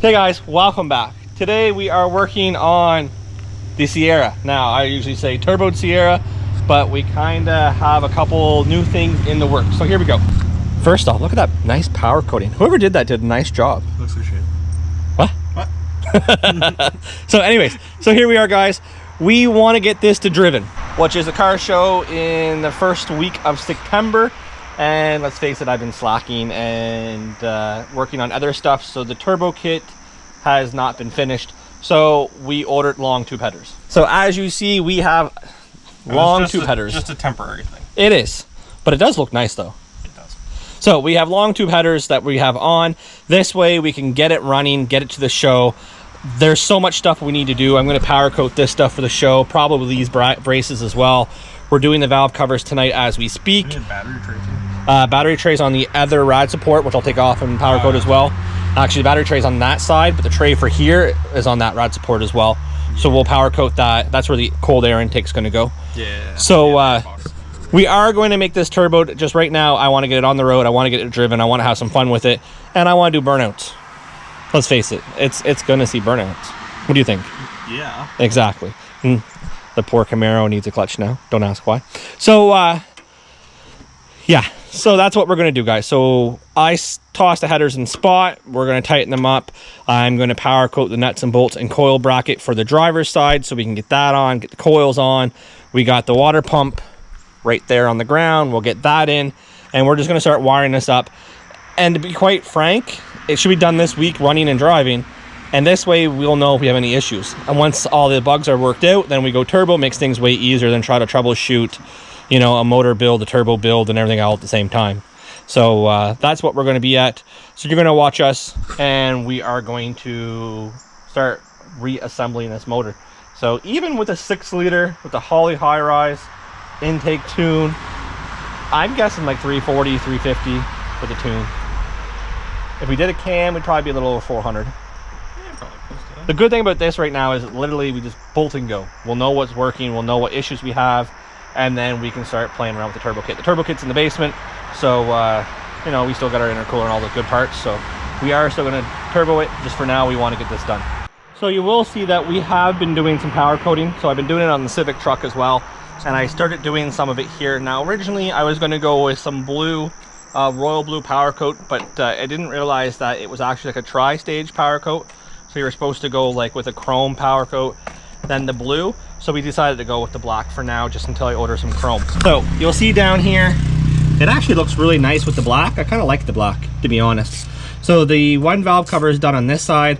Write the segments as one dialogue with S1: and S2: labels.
S1: Hey guys, welcome back. Today we are working on the Sierra. Now I usually say turboed Sierra, but we kind of have a couple new things in the works. So here we go. First off, look at that nice power coating. Whoever did that did a nice job.
S2: Looks like shit.
S1: What? So anyways, so here we are guys. We want to get this to Driven, which is a car show in the first week of September. And let's face it, I've been slacking and working on other stuff. So the turbo kit has not been finished. So we ordered long tube headers. So as you see, we have long tube headers.
S2: Just a temporary thing.
S1: It is, but it does look nice though.
S2: It does.
S1: So we have long tube headers that we have on. This way we can get it running, get it to the show. There's so much stuff we need to do. I'm going to powder coat this stuff for the show, probably these braces as well. We're doing the valve covers tonight as we speak.
S2: We need battery tray too.
S1: Battery trays on the other rad support, which I'll take off and powder coat as well. Actually, the battery tray's on that side, but the tray for here is on that rad support as well. So we'll powder coat that. That's where the cold air intake's going to go.
S2: Yeah.
S1: So we are going to make this turbo. Just right now, I want to get it on the road. I want to get it driven. I want to have some fun with it, and I want to do burnouts. Let's face it, it's going to see burnouts. What do you think?
S2: Yeah.
S1: Exactly. The poor Camaro needs a clutch now. Don't ask why. So yeah, so that's what we're going to do, guys. So I tossed the headers in spot. We're going to tighten them up. I'm going to power coat the nuts and bolts and coil bracket for the driver's side so we can get that on, get the coils on. We got the water pump right there on the ground. We'll get that in, and we're just going to start wiring this up. And to be quite frank, it should be done this week, running and driving. And this way we'll know if we have any issues. And once all the bugs are worked out, then we go turbo. Makes things way easier than try to troubleshoot, you know, a motor build, a turbo build, and everything all at the same time. So that's what we're going to be at. So you're going to watch us, and we are going to start reassembling this motor. So even with a 6-liter, with the Holley high rise intake tune, I'm guessing like 340, 350 with a tune. If we did a cam, we'd probably be a little over 400.
S2: Yeah, probably close to that.
S1: The good thing about this right now is literally we just bolt and go. We'll know what's working, we'll know what issues we have, and then we can start playing around with the turbo kit. The turbo kit's in the basement, so you know, we still got our intercooler and all the good parts, so we are still going to turbo it. Just for now, we want to get this done. So you will see that we have been doing some power coating. So I've been doing it on the Civic truck as well, and I started doing some of it here. Now originally I was going to go with some blue, royal blue power coat, but I didn't realize that it was actually like a tri-stage power coat. So you're supposed to go like with a chrome power coat, then the blue. So we decided to go with the black for now, just until I order some chrome. So you'll see down here, it actually looks really nice with the black. I kind of like the black, to be honest. So the one valve cover is done on this side.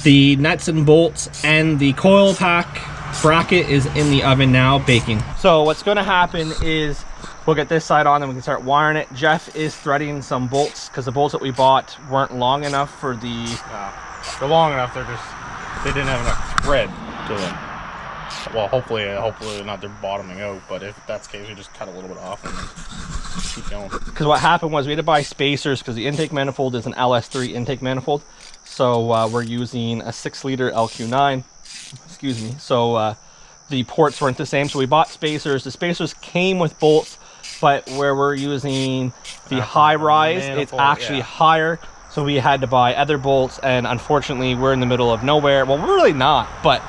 S1: The nuts and bolts and the coil pack bracket is in the oven now, baking. So what's going to happen is we'll get this side on and we can start wiring it. Jeff is threading some bolts because the bolts that we bought weren't long enough for the...
S2: They're long enough, they didn't have enough thread to them. Well, hopefully not they're bottoming out, but if that's the case, we just cut a little bit off and then keep going.
S1: Because what happened was we had to buy spacers because the intake manifold is an LS3 intake manifold. So we're using a 6-liter LQ9, excuse me. So the ports weren't the same, so we bought spacers. The spacers came with bolts, but where we're using the high rise, it's actually higher. So we had to buy other bolts, and unfortunately we're in the middle of nowhere. Well, we're really not, but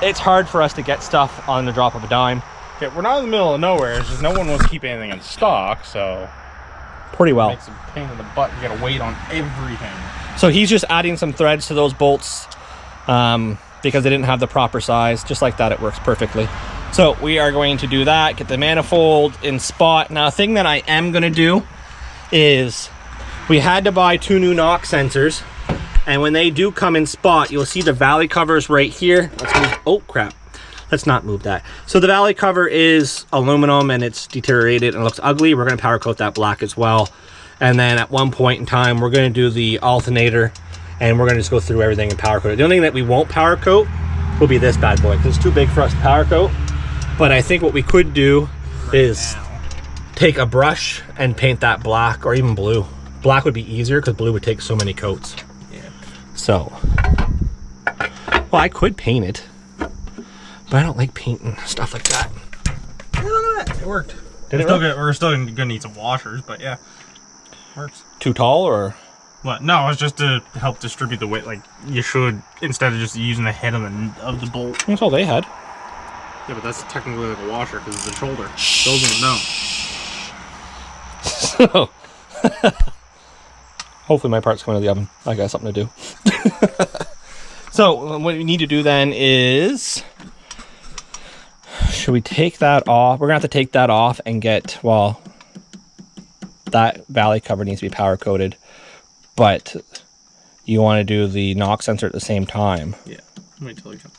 S1: it's hard for us to get stuff on the drop of a dime.
S2: Okay, we're not in the middle of nowhere. It's just no one wants to keep anything in stock, so
S1: pretty well.
S2: It makes a pain in the butt. You gotta wait on everything.
S1: So he's just adding some threads to those bolts because they didn't have the proper size. Just like that, it works perfectly. So we are going to do that, get the manifold in spot. Now, a thing that I am going to do is we had to buy 2 new knock sensors. And when they do come in spot, you'll see the valley covers right here. Let's move. Oh, crap. Let's not move that. So the valley cover is aluminum and it's deteriorated and it looks ugly. We're going to powder coat that black as well. And then at one point in time, we're going to do the alternator and we're going to just go through everything and powder coat it. The only thing that we won't powder coat will be this bad boy because it's too big for us to powder coat. But I think what we could do is take a brush and paint that black or even blue. Black would be easier because blue would take so many coats. Yeah. So, well, I could paint it, but I don't like painting stuff like that.
S2: Look at that. It worked.
S1: Did it work?
S2: We're still gonna need some washers, but yeah. Works.
S1: Too tall or?
S2: What? No, it's just to help distribute the weight. Like you should, instead of just using the head of the bolt.
S1: That's all they had.
S2: Yeah, but that's technically like a washer because it's the shoulder. Those don't know.
S1: So, hopefully my part's coming to the oven. I got something to do. So what we need to do then is, should we take that off? We're gonna have to take that off and get, well, that valley cover needs to be power coated, but you want to do the knock sensor at the same time.
S2: Yeah, wait till you come.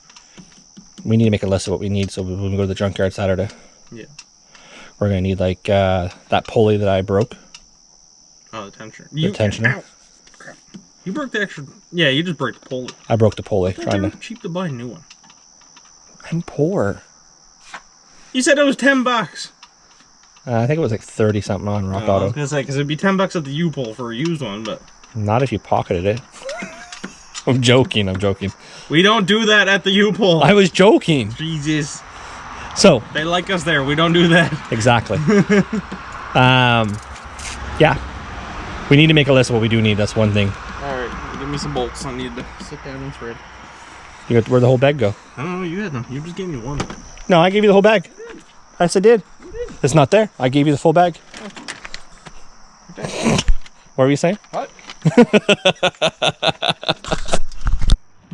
S1: We need to make a list of what we need, so when we go to the junkyard Saturday,
S2: yeah,
S1: we're gonna need like that pulley that I broke.
S2: Oh, the tensioner.
S1: The tensioner.
S2: Ow. Crap. You broke the extra. Yeah, you just broke the pulley.
S1: I broke the pulley.
S2: Trying to cheap to buy a new one.
S1: I'm poor.
S2: You said it was $10.
S1: I think it was like 30 something on Rock Auto.
S2: I was gonna say because it'd be $10 at the U-pull for a used one, but
S1: not if you pocketed it. I'm joking. I'm joking.
S2: We don't do that at the U-pull.
S1: I was joking.
S2: Jesus.
S1: So
S2: they like us there. We don't do that.
S1: Exactly. Yeah. We need to make a list of what we do need. That's one thing.
S2: All right, give me some bolts. I need to sit down and thread.
S1: Where'd the whole bag go?
S2: I don't know. You had them. You just gave me one.
S1: No, I gave you the whole bag. Yes, I did. It's not there. I gave you the full bag.
S2: Okay.
S1: What were you saying?
S2: What?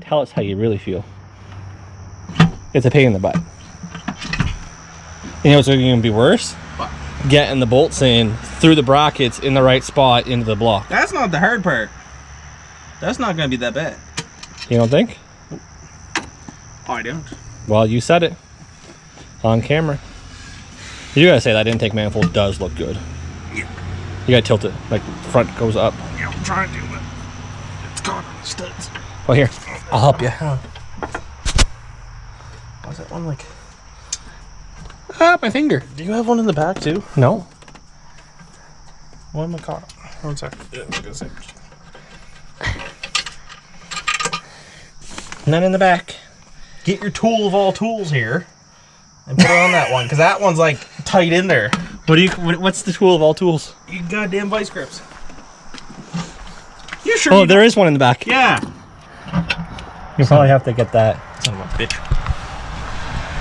S1: Tell us how you really feel. It's a pain in the butt. You know what's going to be worse?
S2: What?
S1: Getting the bolts in through the brackets in the right spot into the block.
S2: That's not the hard part. That's not going to be that bad.
S1: You don't think?
S2: I don't.
S1: Well, you said it on camera. You gotta say that intake manifold does look good.
S2: Yeah.
S1: You gotta tilt it, like the front goes up.
S2: Yeah, I'm trying to, but it's caught on the studs.
S1: Well, here, I'll help you.
S2: Why's that one like?
S1: Ah, my finger.
S2: Do you have one in the back too?
S1: No.
S2: One in the car. 1 second. Yeah, I was gonna say.
S1: None in the back.
S2: Get your tool of all tools here and put it on that one, because that one's like tight in there.
S1: What's the tool of all tools?
S2: You goddamn vice grips. You sure?
S1: Oh, there is one in the back.
S2: Yeah.
S1: You probably have to get that.
S2: Son of a bitch.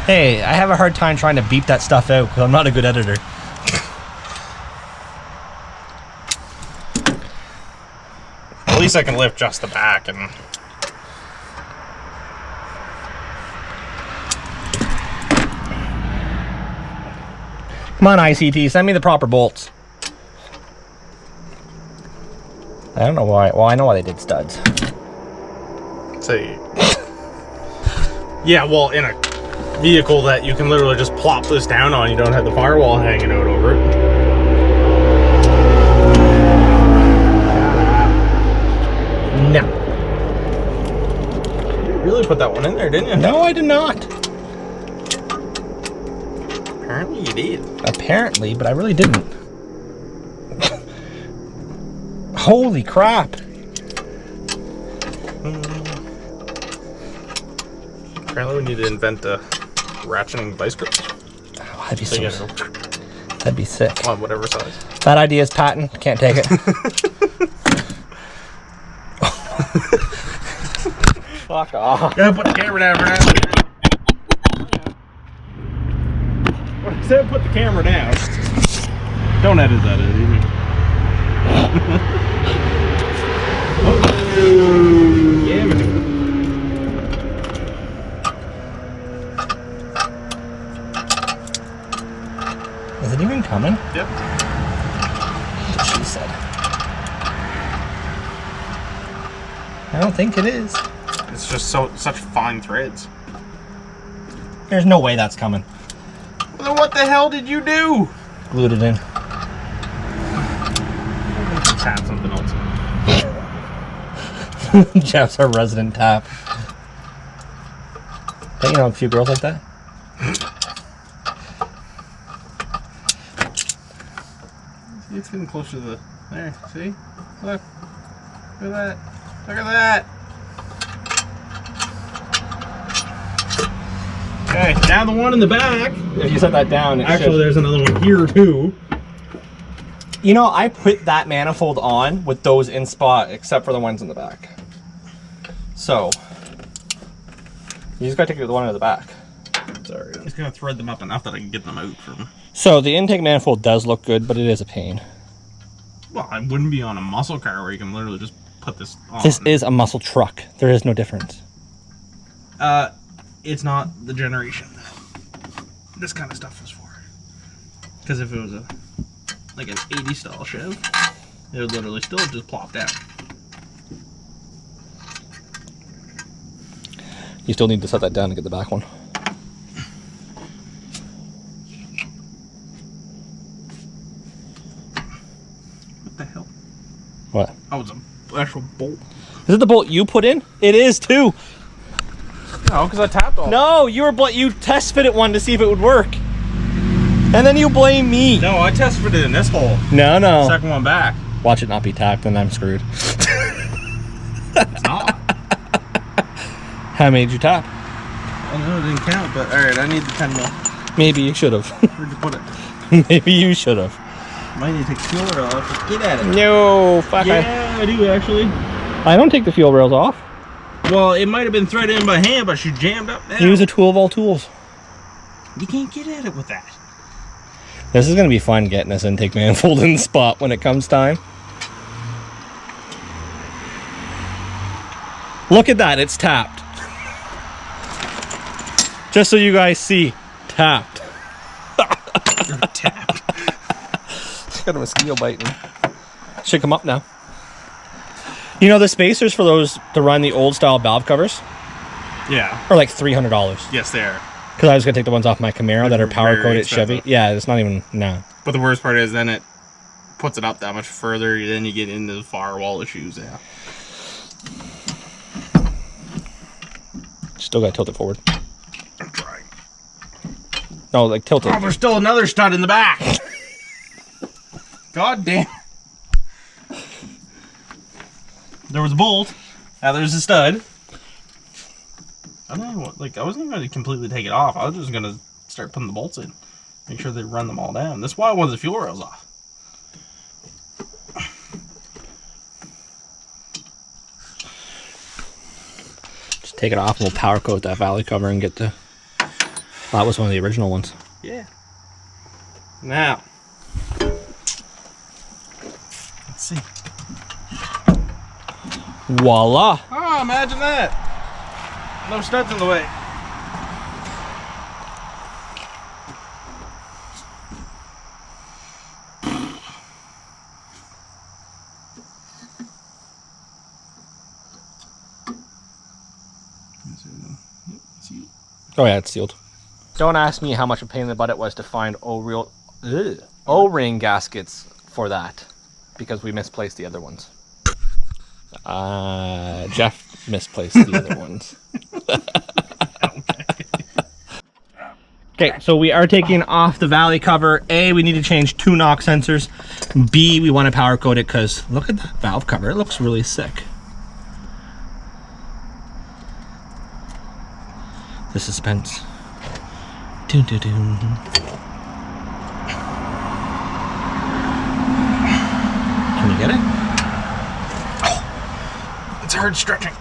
S1: Hey, I have a hard time trying to beep that stuff out because I'm not a good editor.
S2: At least I can lift just the back and.
S1: Come on, ICT, send me the proper bolts. I don't know why. Well, I know why they did studs.
S2: Say. Yeah, well, in a vehicle that you can literally just plop this down on, you don't have the firewall hanging out over it.
S1: No.
S2: You really put that one in there, didn't you?
S1: No, I did not.
S2: Apparently you did.
S1: Apparently, but I really didn't. Holy crap.
S2: Apparently we need to invent a ratcheting vice grip.
S1: Oh, that'd be
S2: So you
S1: so,
S2: gotta
S1: that'd be sick.
S2: go on whatever size.
S1: That idea is patent. Can't take it. Fuck off.
S2: Gotta put the camera down for now. What I said, put the camera down. Don't edit that in either. Yeah, but
S1: Is it even coming?
S2: yep.
S1: That's what she said. I don't think it is.
S2: It's just such fine threads.
S1: There's no way that's coming.
S2: Well, then what the hell did you do?
S1: Glued it in.
S2: Tap something else.
S1: Jeff's our resident tap. Don't you know a few girls like that?
S2: See, it's getting closer to the. There, see? Look. Look at that. Look at that. Okay, now the one in the back.
S1: If you set that down,
S2: Actually, there's another one here too.
S1: You know, I put that manifold on with those in spot, except for the ones in the back. So, you just gotta take the one out of the back.
S2: Sorry. I'm just gonna thread them up enough that I can get them out from.
S1: So, the intake manifold does look good, but it is a pain.
S2: Well, I wouldn't be on a muscle car where you can literally just put this on.
S1: This is a muscle truck. There is no difference.
S2: It's not the generation that this kind of stuff was for. Because if it was like an 80 style Chev, it would literally still just plop down.
S1: You still need to set that down to get the back one.
S2: What the hell?
S1: What?
S2: Oh, it's an actual bolt.
S1: Is it the bolt you put in? It is too.
S2: No, because I tapped all.
S1: No, you test fit it one to see if it would work. And then you blame me.
S2: No, I test fitted in this hole.
S1: No.
S2: Second one back.
S1: Watch it not be tapped, then I'm screwed.
S2: It's not.
S1: How many did you tap?
S2: Oh no, it didn't count, but alright, I need the 10 mil.
S1: Maybe you should have.
S2: Where'd you put it?
S1: Maybe you should have.
S2: Might need to take the fuel rail off. Get at it.
S1: No, fuck.
S2: Yeah, I do actually.
S1: I don't take the fuel rails off.
S2: Well, it might have been threaded in by hand, but she jammed up now.
S1: Use a tool of all tools.
S2: You can't get at it with that.
S1: This is going to be fun getting this intake manifold in the spot when it comes time. Look at that, it's tapped. Just so you guys see, tapped.
S2: You're tapped.
S1: Got a mosquito biting. Should come up now. You know, the spacers for those to run the old style valve covers
S2: Yeah.
S1: are like $300.
S2: Yes, they are.
S1: Because I was going to take the ones off my Camaro that are power
S2: Very
S1: coated
S2: expensive.
S1: Chevy. Yeah, it's not even, no.
S2: But the worst part is then it puts it up that much further, then you get into the firewall issues, yeah.
S1: Still got to tilt it forward.
S2: I'm trying.
S1: No, like tilt it.
S2: Oh, there's still another stud in the back. God damn. There was a bolt. Now there's a stud. I don't know what, like, I wasn't going to completely take it off. I was just going to start putting the bolts in. Make sure they run them all down. That's why I wanted the fuel rails off.
S1: Just take it off and we'll power coat that valley cover and get the... That was one of the original ones.
S2: Yeah. Now. Let's see.
S1: Voila!
S2: Oh, imagine that. No studs in the way.
S1: Oh yeah, it's sealed. Don't ask me how much a pain in the butt it was to find O-ring gaskets for that, because we misplaced the other ones. Jeff misplaced the other ones. Okay, so we are taking off the valley cover. A, we need to change 2 knock sensors. B, we want to power coat it because look at that valve cover. It looks really sick. The suspense. Dun, dun, dun. Can you get it?
S2: It's hard stretching.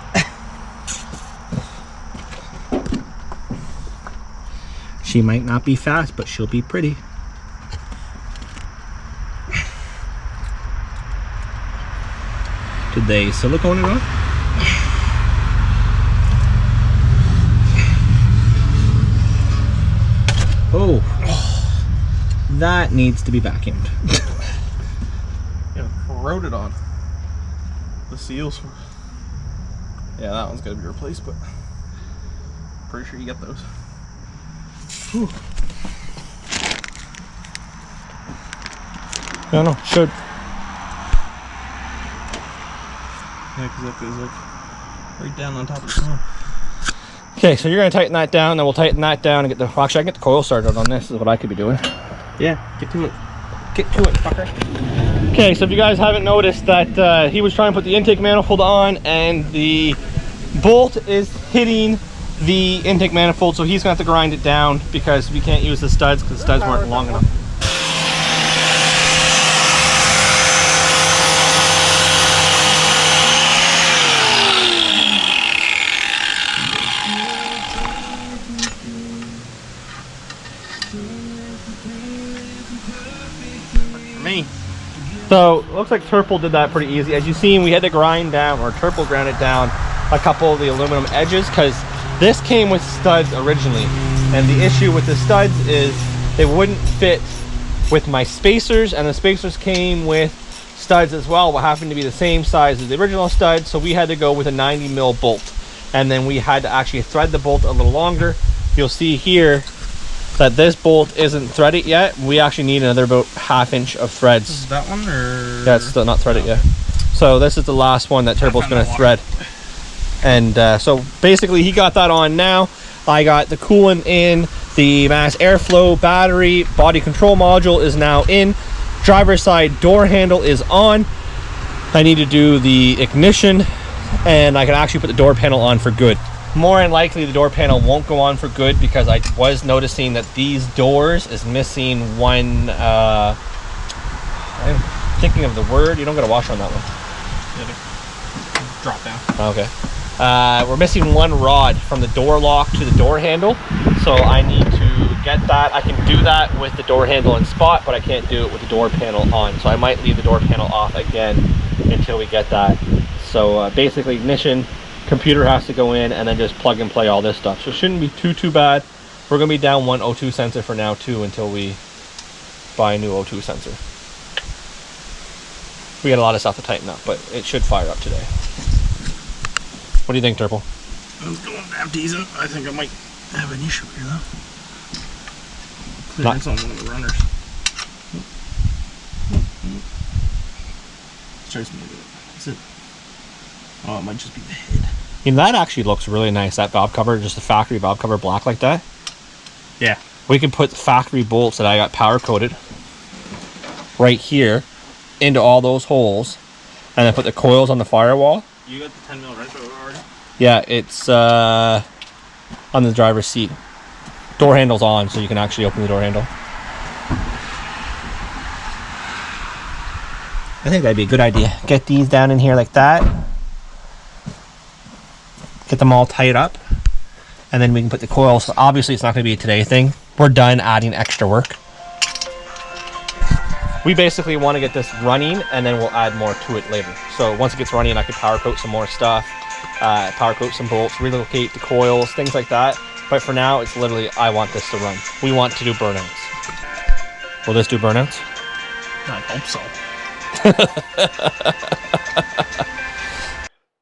S1: She might not be fast, but she'll be pretty. Did they silicone it on? Oh, that needs to be vacuumed.
S2: Yeah, corroded on. The seals. Yeah, that one's gotta be replaced, but pretty sure you get those.
S1: Whew. No, no, should.
S2: Yeah, because that goes like right down on top of the car.
S1: Okay, so you're gonna tighten that down, then we'll tighten that down and get the, well, actually I can get the coil started on this, is what I could be doing.
S2: Yeah, get to it.
S1: Get to it, fucker. Okay, so if you guys haven't noticed that he was trying to put the intake manifold on and the bolt is hitting the intake manifold, so he's gonna have to grind it down because we can't use the studs because the studs weren't long enough. So looks like Turple did that pretty easy. As you seen, we had to grind down, or Turple ground it down, a couple of the aluminum edges, because this came with studs originally, and the issue with the studs is they wouldn't fit with my spacers, and the spacers came with studs as well, what happened to be the same size as the original stud, so we had to go with a 90 mil bolt, and then we had to actually thread the bolt a little longer. You'll see here that this bolt isn't threaded yet. We actually need another about ½ inch of threads.
S2: Is that one, or?
S1: Yeah, it's still not threaded yet. So this is the last one that Turbo's going to thread. And so basically he got that on now. I got the coolant in, the mass airflow, battery, body control module is now in. Driver's side door handle is on. I need to do the ignition, and I can actually put the door panel on for good. More than likely the door panel won't go on for good, because I was noticing that these doors is missing one, I'm thinking of the word, you don't got a washer on that one.
S2: Drop down.
S1: Okay. We're missing one rod from the door lock to the door handle, so I need to get that. I can do that with the door handle in spot, but I can't do it with the door panel on, so I might leave the door panel off again until we get that. So basically ignition, computer has to go in, and then just plug and play all this stuff. So it shouldn't be too bad. We're gonna be down one O2 sensor for now too, until we buy a new O2 sensor. We got a lot of stuff to tighten up, but it should fire up today. What do you think, Turple?
S2: I was going damn teasing. I think I might have an issue here though. Clearance on one of the runners. Starts moving. Is it? Oh, it might just be the head.
S1: You know, that actually looks really nice, that valve cover, just the factory valve cover black like that.
S2: Yeah.
S1: We can put factory bolts that I got powder coated right here into all those holes, and then put the coils on the firewall.
S2: You got the 10 mil right already?
S1: Yeah, it's on the driver's seat. Door handle's on, so you can actually open the door handle. I think that'd be a good idea. Get these down in here like that. Get them all tied up, and then we can put the coils. Obviously it's not going to be a today thing. We're done adding extra work. We basically want to get this running, and then we'll add more to it later. So once it gets running, I could power coat some more stuff, power coat some bolts, relocate the coils, things like that. But for now, it's literally, I want this to run. We want to do burnouts. Will this do burnouts?
S2: I hope so.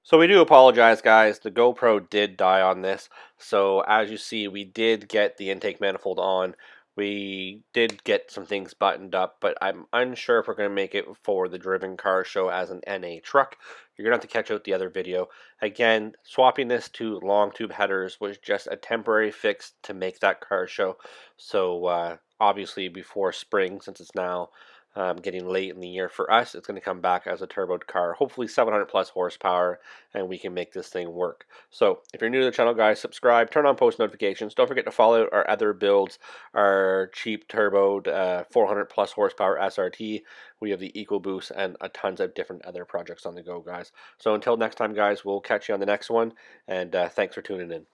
S1: So we do apologize, guys. The GoPro did die on this. So as you see, we did get the intake manifold on. We did get some things buttoned up, but I'm unsure if we're going to make it for the driven car show as an NA truck. You're going to have to catch out the other video. Again, swapping this to long tube headers was just a temporary fix to make that car show. So obviously before spring, since it's now getting late in the year for us, it's going to come back as a turboed car, hopefully 700 plus horsepower, and we can make this thing work. So if you're new to the channel, guys, subscribe, turn on post notifications. Don't forget to follow our other builds, our cheap turboed 400 plus horsepower SRT. We have the EcoBoost and tons of different other projects on the go, guys. So until next time, guys, we'll catch you on the next one, and thanks for tuning in.